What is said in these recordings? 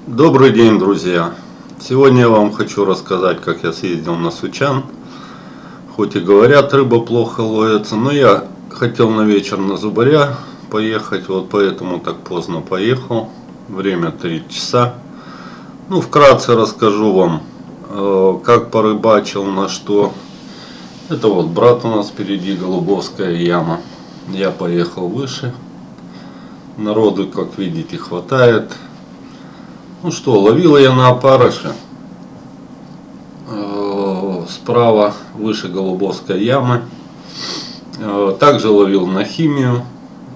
Добрый день, друзья! Сегодня я вам хочу рассказать, как я съездил на Сучан. Хоть и говорят, рыба плохо ловится, но я хотел на вечер на Зубаря поехать, вот поэтому так поздно поехал. Время 3 часа. Ну, вкратце расскажу вам, как порыбачил, на что. Это вот брат у нас впереди, Голубовская яма. Я поехал выше. Народу, как видите, хватает. Ну что, ловил я на опарыша. Справа выше Голубовской ямы. Также ловил на химию,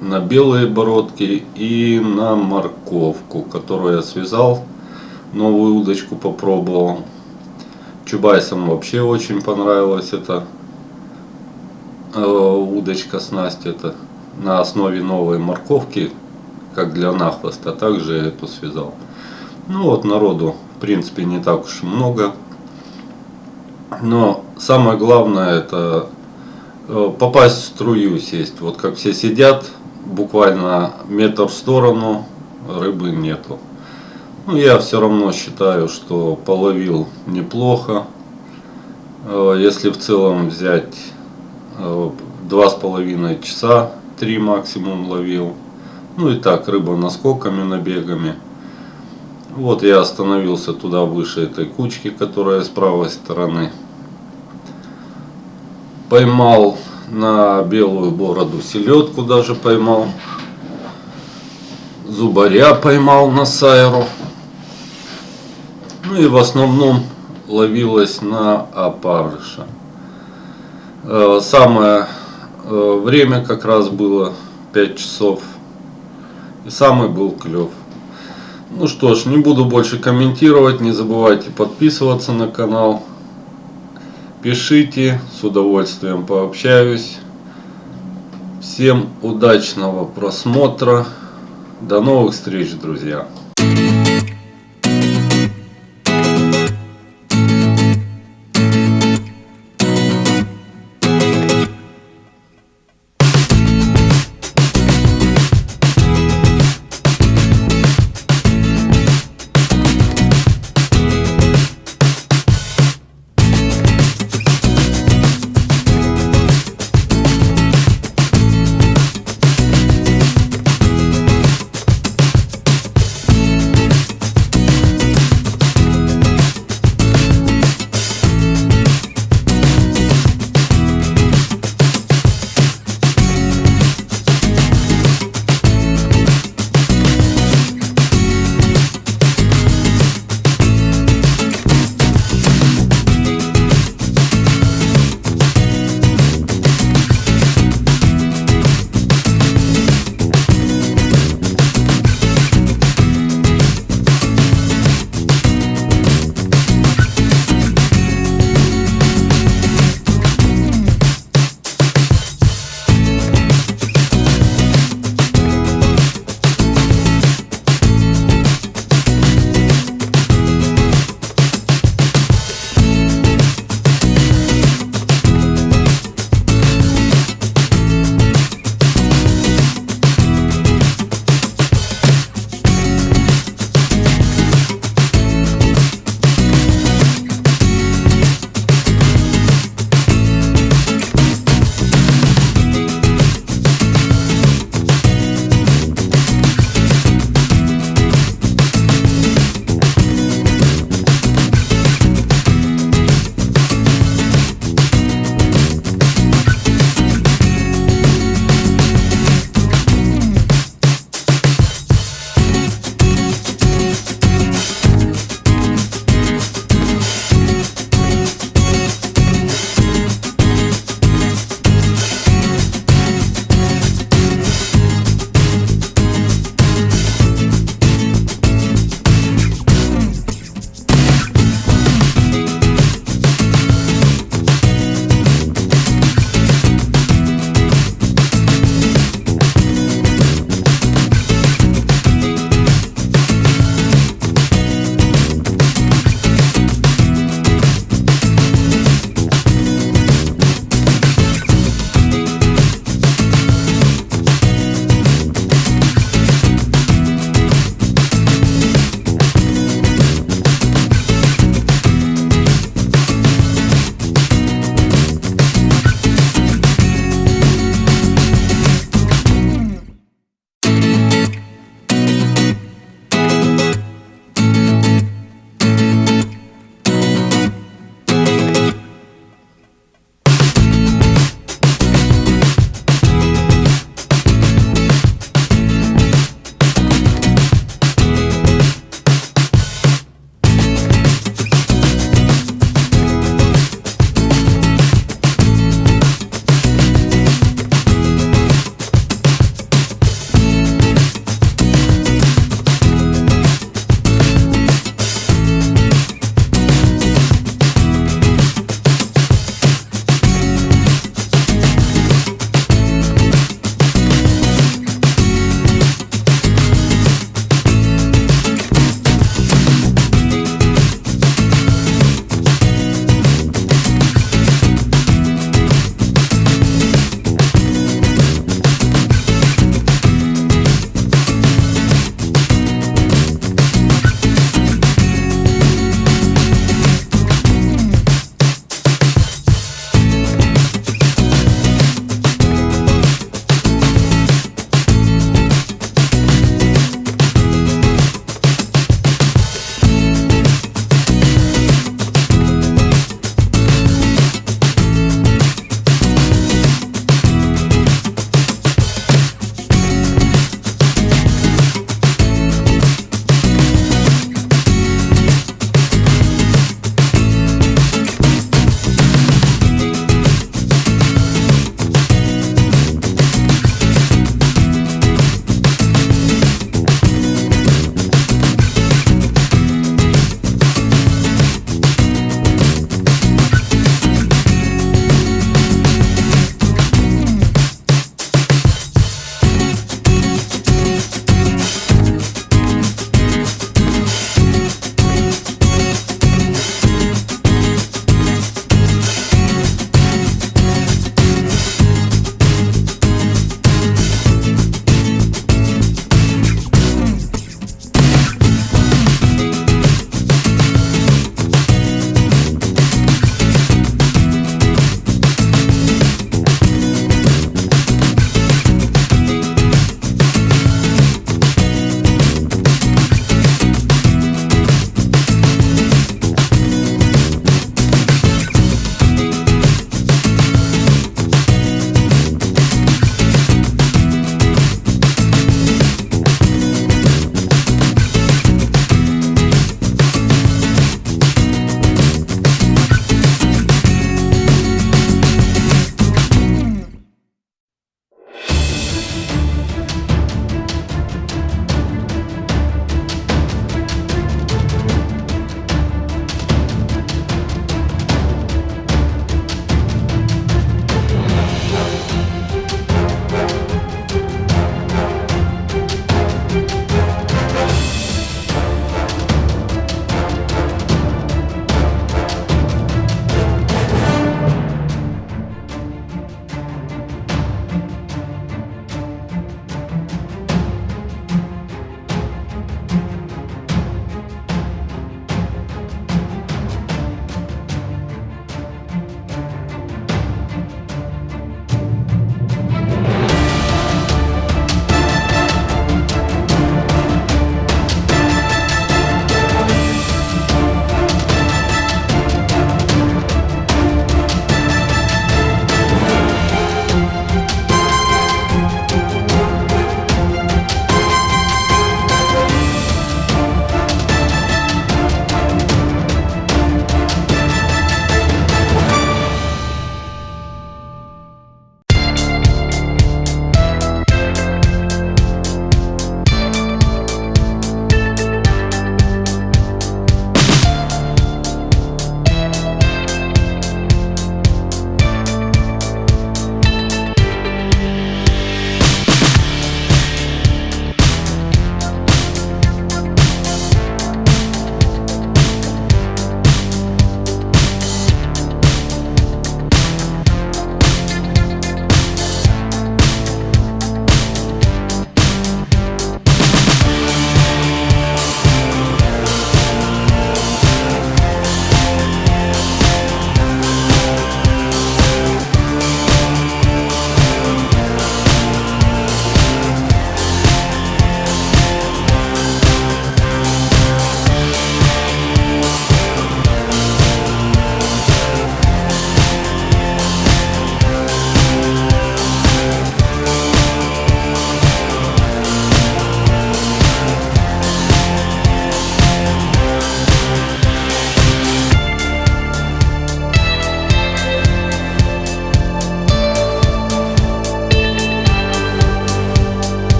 на белые бородки и на морковку, которую я связал. Новую удочку попробовал. Чубайсам вообще очень понравилась эта удочка, снасть. Это на основе новой морковки, как для нахлыста, также эту связал. Ну вот, народу в принципе не так уж и много. Но самое главное это попасть в струю сесть. Вот как все сидят, буквально метр в сторону, рыбы нету. Ну, я все равно считаю, что половил неплохо. Если в целом взять 2,5 часа, 3 максимум ловил. Ну и так, рыба наскоками, набегами. Вот я остановился туда выше этой кучки, которая с правой стороны. Поймал на белую бороду селедку, даже поймал. Зубаря поймал на сайру. Ну и в основном ловилось на опарыша. Самое время как раз было 5 часов. И самый был клев. Ну что ж, не буду больше комментировать, не забывайте подписываться на канал, пишите, с удовольствием пообщаюсь. Всем удачного просмотра, до новых встреч, друзья!